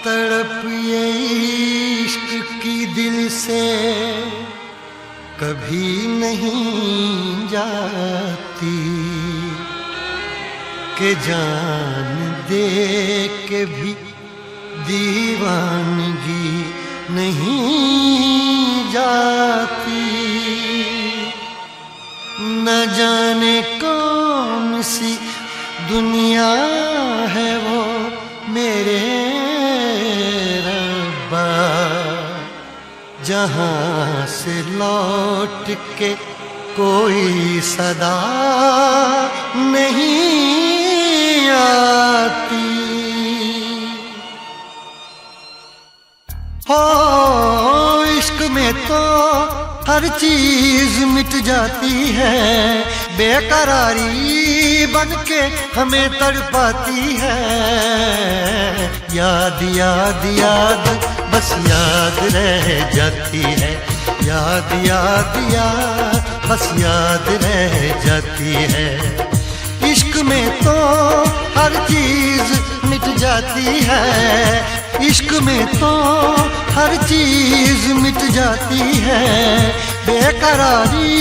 तड़प ये इश्क की दिल से कभी नहीं जाती कि जान दे के भी दीवानगी नहीं जाती। न जाने कौन सी दुनिया है वो मेरे रब्बा, जहाँ से लौट के कोई सदा नहीं आती। हो इश्क में तो हर चीज मिट जाती है, बेकरारी बन के हमें तड़पाती है। याद याद याद बस याद रह जाती है, याद याद याद बस याद रह जाती है। इश्क में तो हर चीज मिट जाती है, इश्क में तो हर चीज मिट जाती है। बेकरारी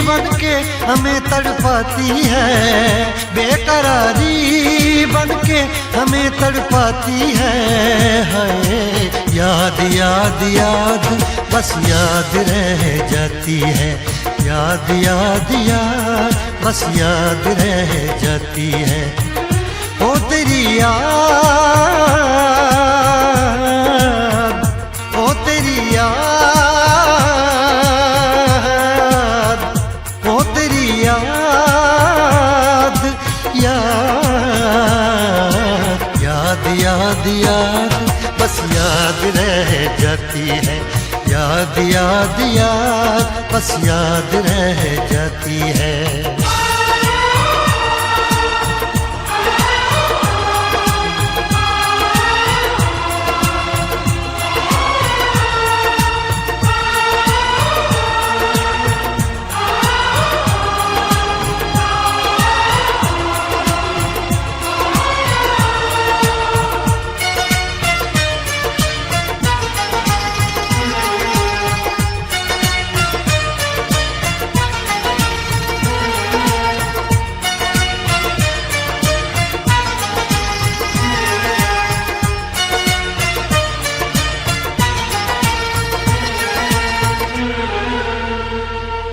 बन के हमें तड़पाती है, बेकरारी बन के हमें तड़पाती है। हाय याद याद याद बस याद रह जाती है, याद याद याद बस याद रह जाती है। ओ तेरी याद, ओ तेरी याद, ओ तेरी याद, याद याद याद याद बस याद रह जाती है, याद याद याद बस याद रह जाती है।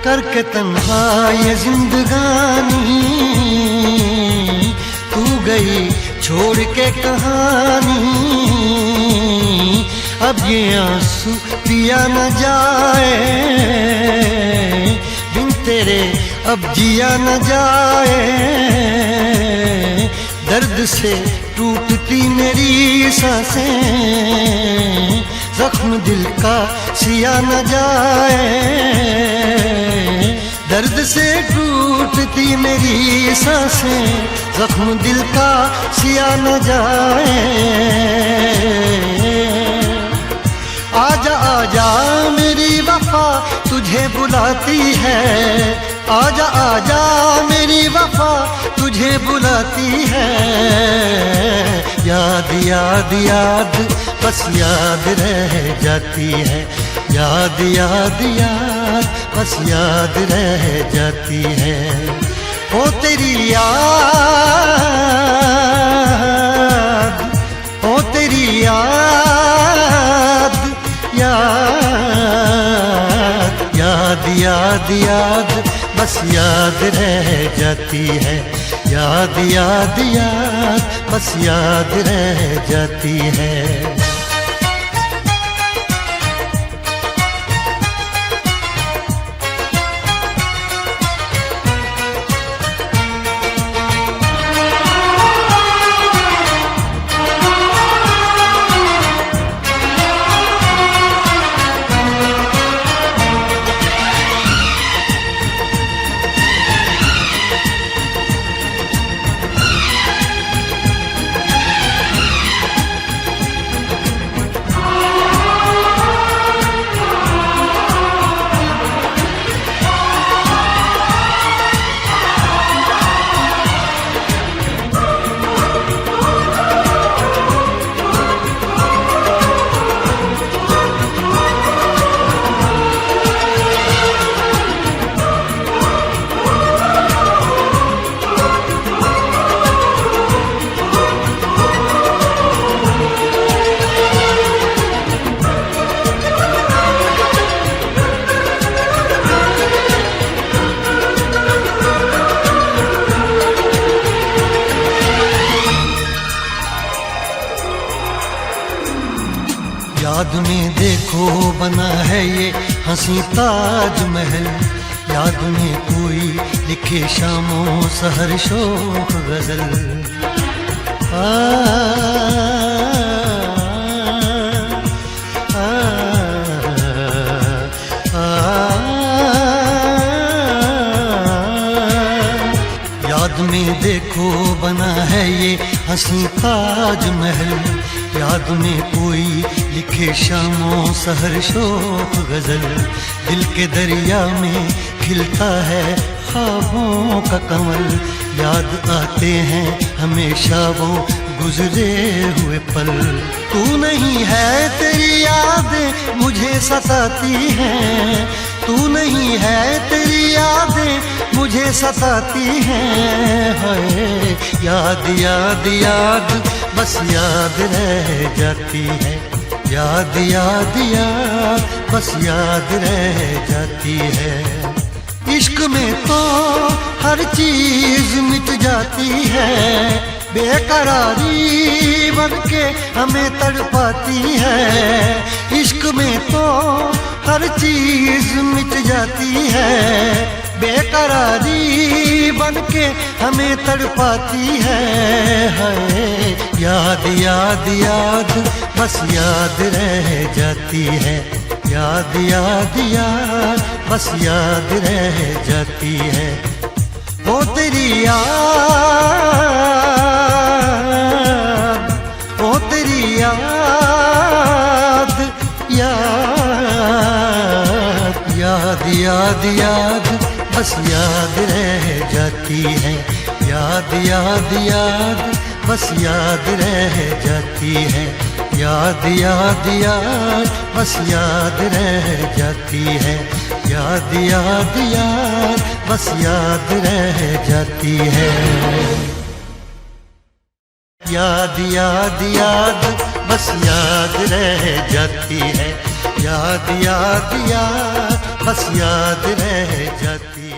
करके तन्हा ये जिंदगानी तू गई छोड़ के कहानी। अब ये आंसू पिया न जाए बिन तेरे, अब जिया न जाए। दर्द से टूटती मेरी सांसें, जख्म दिल का सिया न जाए। दर्द से टूटती मेरी सांसें, जख्म दिल का सिया न जाए। आजा आजा मेरी वफा तुझे बुलाती है, आजा आजा मेरी वफा तुझे बुलाती है। याद याद याद बस याद रह जाती है, याद याद याद बस याद रह जाती है। ओ तेरी याद, ओ तेरी याद, याद याद याद याद बस याद रह जाती है, याद याद याद बस याद रह जाती है। याद में देखो बना है ये हंसी ताजमहल, याद में कोई लिखे शामों सहर शोक गजल। याद में देखो बना है ये हंसी ताजमहल, याद में कोई लिखे शामों सहर शोक गजल। दिल के दरिया में खिलता है ख्वाबों का कमल, याद आते हैं हमेशा वो गुजरे हुए पल। तू नहीं है तेरी यादें मुझे सताती हैं, तू नहीं है तेरी यादें मुझे सताती हैं। हाय याद याद याद बस याद रह जाती है, याद याद याद बस याद रह जाती है। इश्क में तो हर चीज मिट जाती है, बेकरारी बनके हमें तड़पाती है। इश्क में तो हर चीज मिट जाती है, बेकरारी बनके हमें तड़पाती है। हाय याद याद याद बस याद रह जाती है, याद याद याद बस याद रह जाती है। वो तेरी याद, वो तेरी याद, याद याद याद याद बस याद रह जाती है, याद याद याद बस याद रह जाती है। याद याद याद बस याद रह जाती है, याद याद याद बस याद रह जाती है। याद याद याद बस याद रह जाती है, याद याद याद बस याद रह जाती है।